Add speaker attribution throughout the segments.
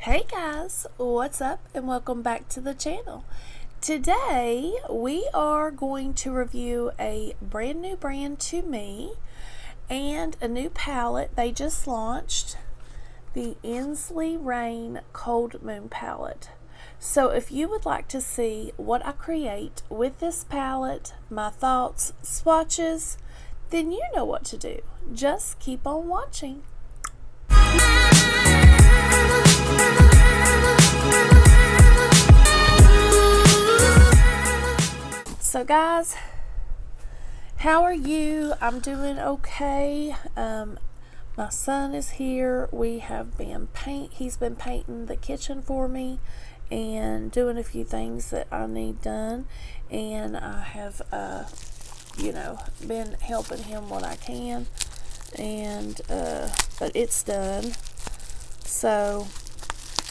Speaker 1: Hey guys, what's up and welcome back to the channel. Today we are going to review a brand new brand to me and a new palette they just launched, the Ensley Rain Cold Moon palette. So if you would like to see what I create with this palette, my thoughts, swatches, then you know what to do. Just keep on watching. So guys, how are you? I'm doing okay. My son is here. We have been he's been painting the kitchen for me and doing a few things that I need done, and I have been helping him what I can, and but it's done. So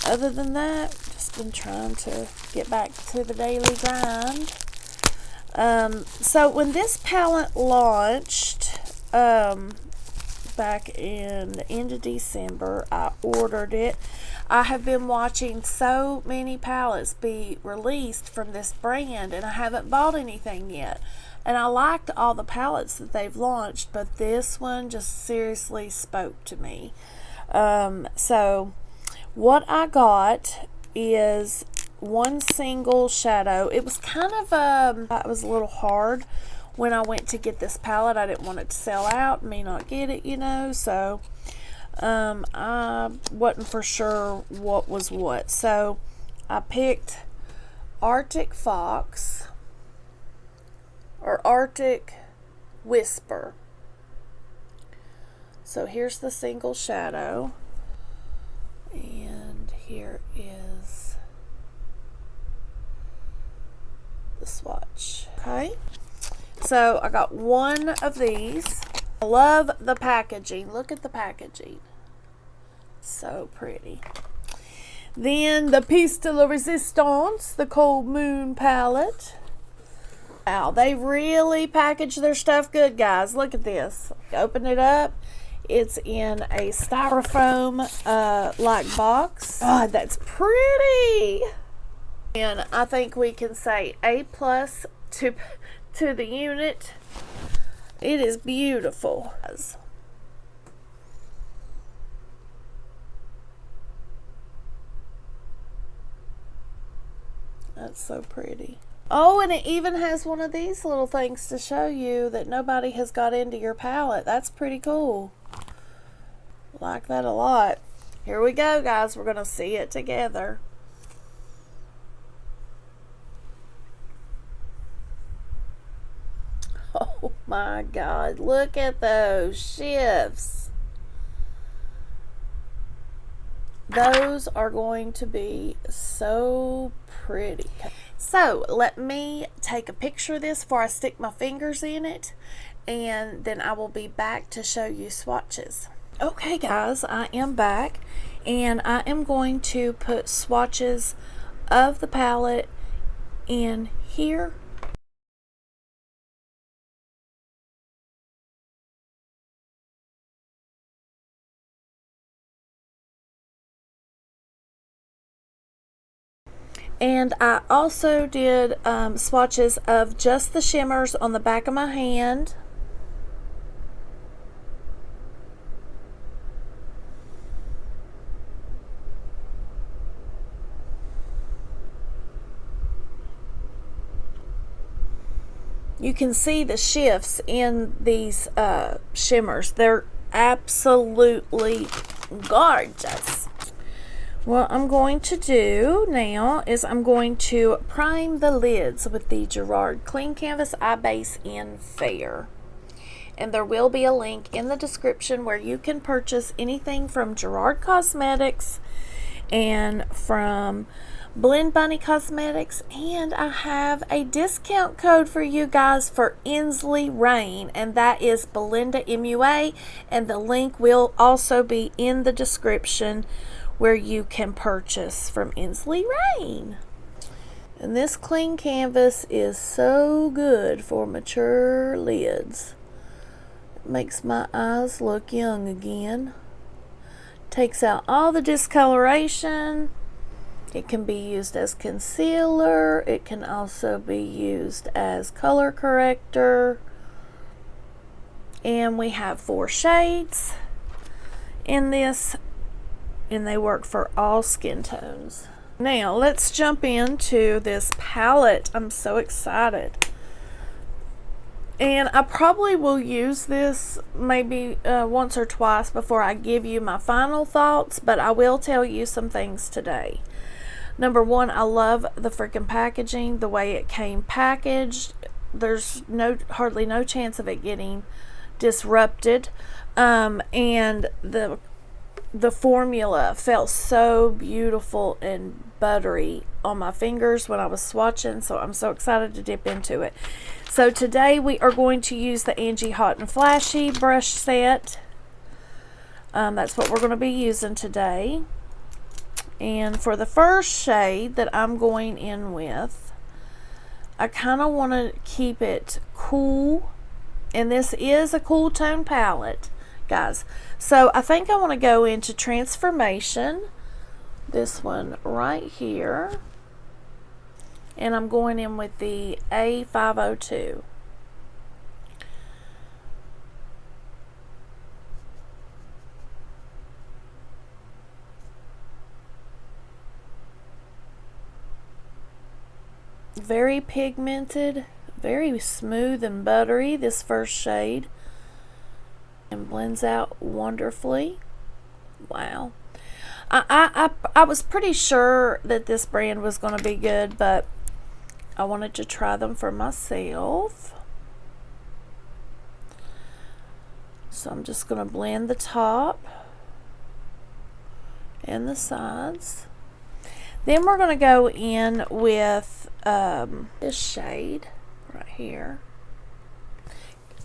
Speaker 1: other than that, just been trying to get back to the daily grind. So when this palette launched back in the end of December, I ordered it. I have been watching so many palettes be released from this brand, and I haven't bought anything yet. And I liked all the palettes that they've launched, but this one just seriously spoke to me. So what I got is one single shadow. It was kind of it was a little hard when I went to get this palette. I didn't want it to sell out, me not get it, so I wasn't for sure what was what. So I picked Arctic Fox or Arctic Whisper. So here's the single shadow, and here is the swatch. Okay, so I got one of these. I love the packaging. Look at the packaging, so pretty. Then the piece de la resistance, the Cold Moon palette. Wow, they really package their stuff good, guys. Look at this. Open it up. It's in a styrofoam like box. God, that's pretty. And I think we can say A+ to the unit. It is beautiful. That's so pretty. Oh, and it even has one of these little things to show you that nobody has got into your palette. That's pretty cool. Like that a lot. Here we go, guys. We're going to see it together. Oh my God, look at those shifts. Those are going to be so pretty. So let me take a picture of this before I stick my fingers in it, and then I will be back to show you swatches. Okay guys, I am back, and I am going to put swatches of the palette in here. And I also did swatches of just the shimmers on the back of my hand. You can see the shifts in these shimmers. They're absolutely gorgeous. What I'm going to do now is I'm going to prime the lids with the Gerard Clean Canvas Eye Base in Fair. And there will be a link in the description where you can purchase anything from Gerard Cosmetics and from Blend Bunny Cosmetics, and I have a discount code for you guys for Ensley Rain, and that is BelindaMua, and the link will also be in the description where you can purchase from Ensley Rain. And this clean canvas is so good for mature lids. It makes my eyes look young again. Takes out all the discoloration. It can be used as concealer. It can also be used as color corrector. And we have 4 shades in this, and they work for all skin tones. Now let's jump into this palette. I'm so excited. And I probably will use this maybe once or twice before I give you my final thoughts, but I will tell you some things today. Number one, I love the freaking packaging, the way it came packaged. There's hardly no chance of it getting disrupted. And the formula felt so beautiful and buttery on my fingers when I was swatching, so I'm so excited to dip into it. So today we are going to use the Angie Hot and Flashy brush set. That's what we're going to be using today. And for the first shade that I'm going in with, I kind of want to keep it cool. And this is a cool tone palette, guys. So I think I want to go into Transformation, this one right here. And I'm going in with the A502. Very pigmented, very smooth and buttery, this first shade. And blends out wonderfully. Wow. I was pretty sure that this brand was going to be good, but I wanted to try them for myself. So I'm just going to blend the top and the sides. Then we're going to go in with this shade right here.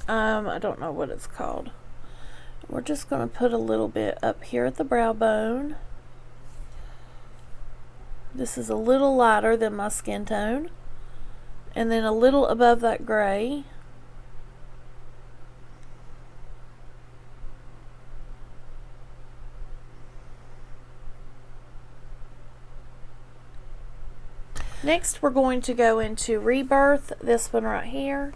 Speaker 1: I don't know what it's called. We're just going to put a little bit up here at the brow bone. This is a little lighter than my skin tone. And then a little above that gray. Next, we're going to go into Rebirth, this one right here.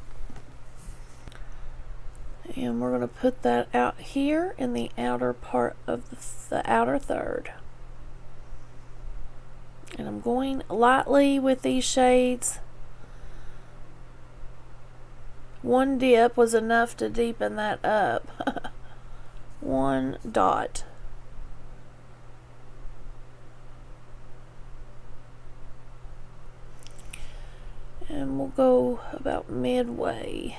Speaker 1: And we're going to put that out here in the outer part of the outer third. And I'm going lightly with these shades. One dip was enough to deepen that up. One dot. And we'll go about midway.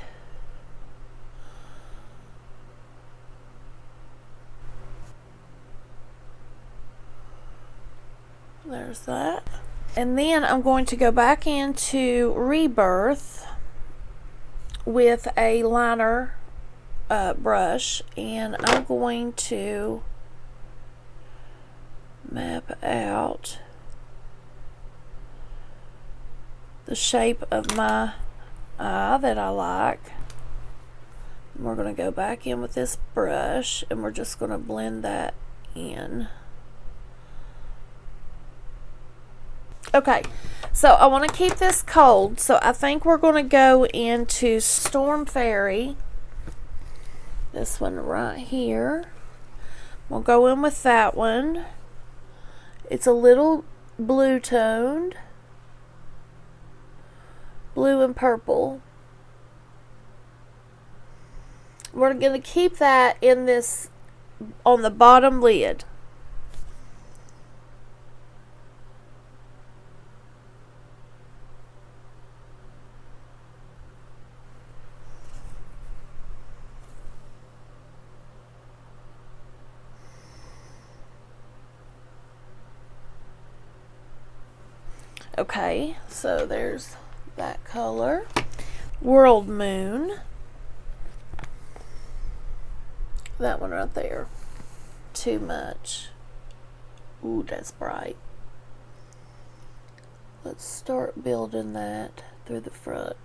Speaker 1: There's that. And then I'm going to go back into Rebirth with a liner brush, and I'm going to map out the shape of my eye that I like. And we're going to go back in with this brush, and we're just going to blend that in. Okay, so I want to keep this cold, so I think we're going to go into Storm Fairy. This one right here. We'll go in with that one. It's a little blue toned. Blue and purple. We're going to keep that in this, on the bottom lid. Okay, so there's that color. World Moon. That one right there. Too much. Ooh, that's bright. Let's start building that through the front.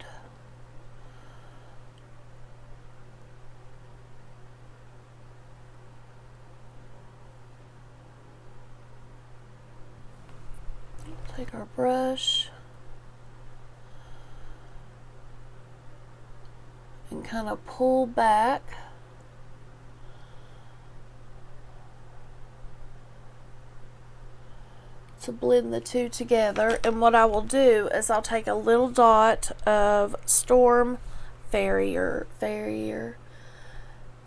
Speaker 1: Take our brush and kind of pull back to blend the two together. And what I will do is I'll take a little dot of Storm Farrier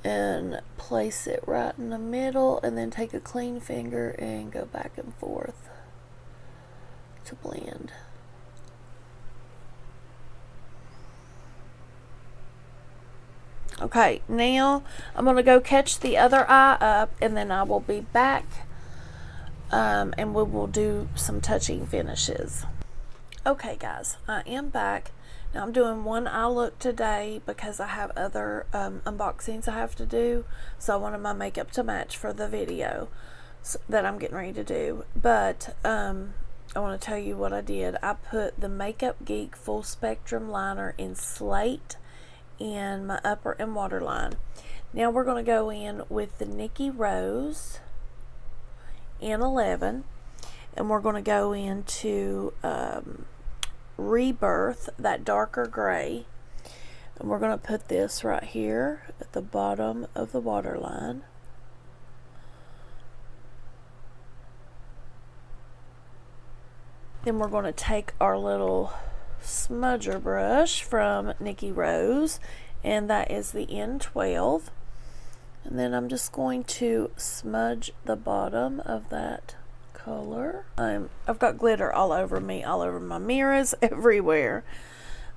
Speaker 1: and place it right in the middle, and then take a clean finger and go back and forth to blend. Okay, now I'm going to go catch the other eye up, and then I will be back and we will do some touching finishes. Okay guys, I am back. Now I'm doing one eye look today because I have other unboxings I have to do, so I wanted my makeup to match for the video that I'm getting ready to do. But I want to tell you what I did. I put the Makeup Geek Full Spectrum Liner in Slate in my upper and waterline. Now we're going to go in with the Nikki Rose in 11, and we're going to go into Rebirth, that darker gray, and we're going to put this right here at the bottom of the waterline. Then we're going to take our little smudger brush from Nikki Rose, and that is the N12, and then I'm just going to smudge the bottom of that color. I've got glitter all over me, all over my mirrors, everywhere.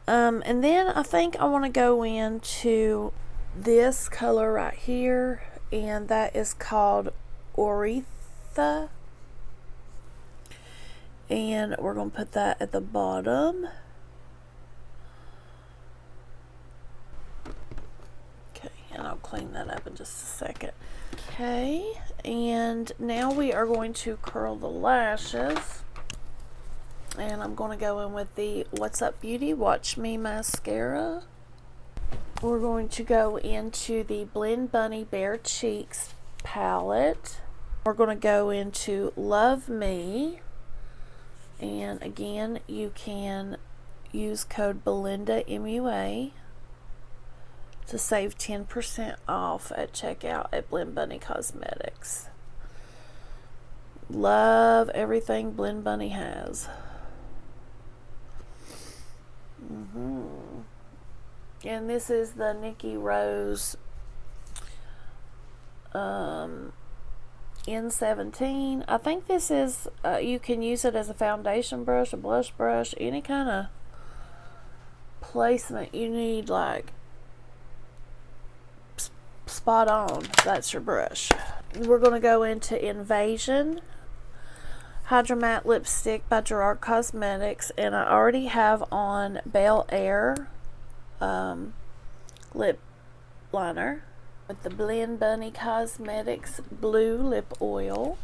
Speaker 1: And then I think I want to go into this color right here, and that is called Oretha, and we're going to put that at the bottom. Okay, and I'll clean that up in just a second. Okay, and now we are going to curl the lashes, and I'm going to go in with the What's Up Beauty Watch Me mascara. We're going to go into the Blend Bunny Bare Cheeks palette. We're going to go into Love Me, and again you can use code BelindaMua to save 10% off at checkout at Blend Bunny Cosmetics. Love everything Blend Bunny has. And this is the Nikki Rose N17. I think this is, you can use it as a foundation brush, a blush brush, any kind of placement you need, like spot on, that's your brush. We're going to go into Invasion Hydro Matte Lipstick by Gerard Cosmetics, and I already have on Bel Air lip liner with the Blend Bunny Cosmetics Blue Lip Oil.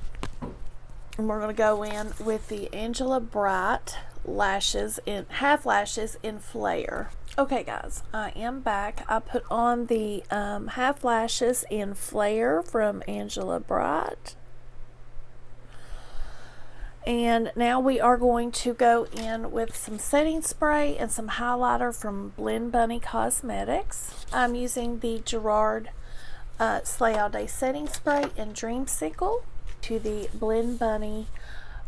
Speaker 1: And we're going to go in with the Angela Bright lashes in half lashes in Flare. Okay guys, I am back. I put on the half lashes in Flare from Angela Bright. And now we are going to go in with some setting spray and some highlighter from Blend Bunny Cosmetics. I'm using the Gerard Slay All Day setting spray in Dreamsicle, to the Blend Bunny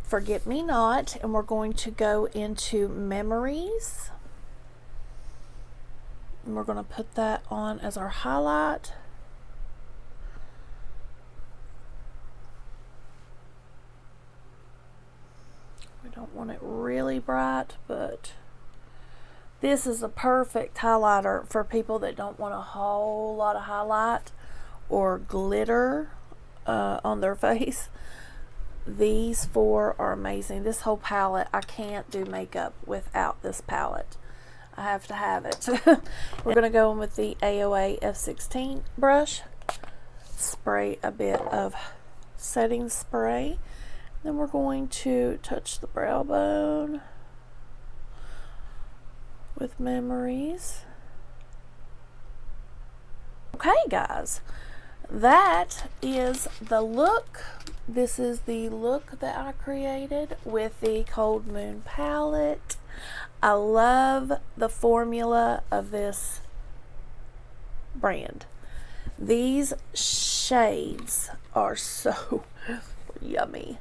Speaker 1: Forget Me Not, and we're going to go into Memories. And we're going to put that on as our highlight. We don't want it really bright, but this is a perfect highlighter for people that don't want a whole lot of highlight or glitter on their face. These four are amazing. This whole palette, I can't do makeup without this palette. I have to have it. We're going to go in with the AOA F16 brush, spray a bit of setting spray, then we're going to touch the brow bone with Memories. Okay guys, that is the look. This is the look that I created with the Cold Moon palette. I love the formula of this brand. These shades are so yummy.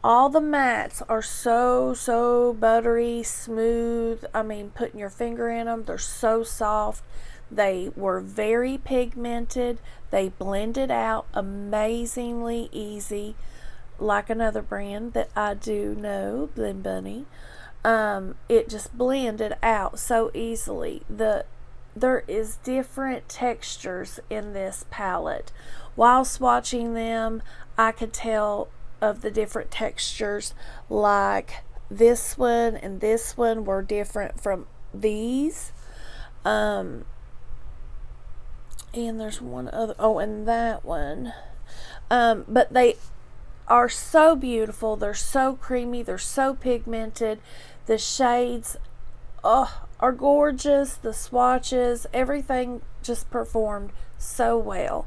Speaker 1: All the mattes are so buttery, smooth. I mean, putting your finger in them, they're so soft. They were very pigmented. They blended out amazingly easy, like another brand that I do know, Blend Bunny. It just blended out so easily. There is different textures in this palette. While swatching them, I could tell of the different textures, like this one and this one were different from these. And there's one other, oh, and that one. But they are so beautiful. They're so creamy. They're so pigmented. The shades are gorgeous. The swatches, everything just performed so well.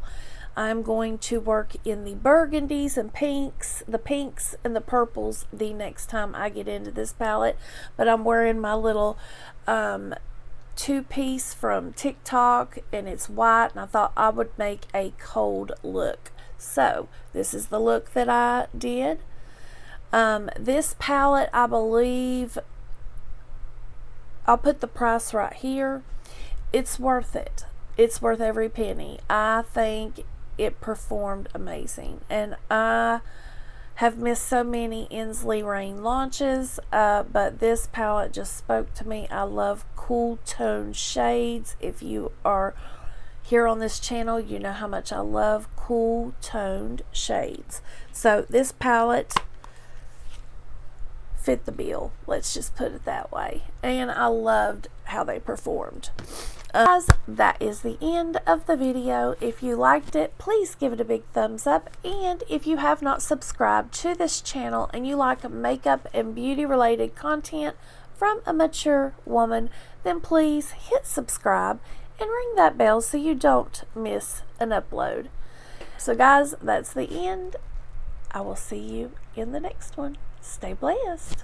Speaker 1: I'm going to work in the burgundies and pinks, the pinks and the purples the next time I get into this palette. But I'm wearing my little two-piece from TikTok, and it's white, and I thought I would make a cold look. So this is the look that I did. This palette, I believe, I'll put the price right here. It's worth it. It's worth every penny. I think it performed amazing, and I have missed so many Ensley Rain launches, but this palette just spoke to me. I love cool tone shades. If you are here on this channel, you know how much I love cool toned shades. So this palette fit the bill, let's just put it that way, and I loved how they performed. Guys, that is the end of the video. If you liked it, please give it a big thumbs up, and if you have not subscribed to this channel and you like makeup and beauty related content from a mature woman, then please hit subscribe and ring that bell so you don't miss an upload. So guys, that's the end. I will see you in the next one. Stay blessed.